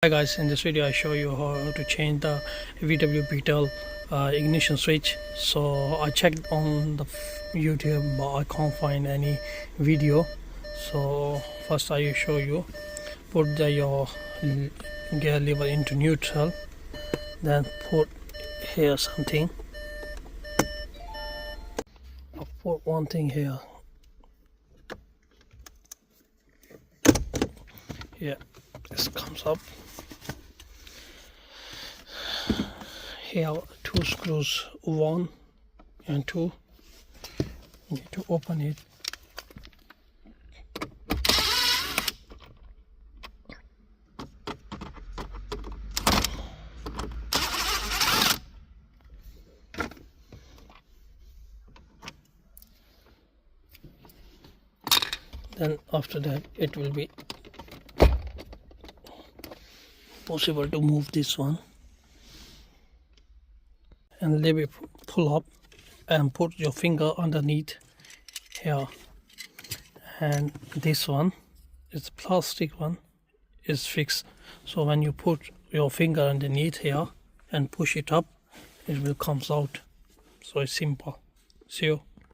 Hi guys, in this video I show you how to change the VW Beetle ignition switch. So I checked on the YouTube but I can't find any video. So first I will show you, put your gear lever into neutral, then put here something. I'll put one thing here. Yeah, this comes up. Here two screws, 1 and 2. You need to open it. Then after that it will be possible to move this one and leave it pull up and put your finger underneath here. And this one is plastic one, is fixed, so when you put your finger underneath here and push it up, it will comes out. So it's simple. See you.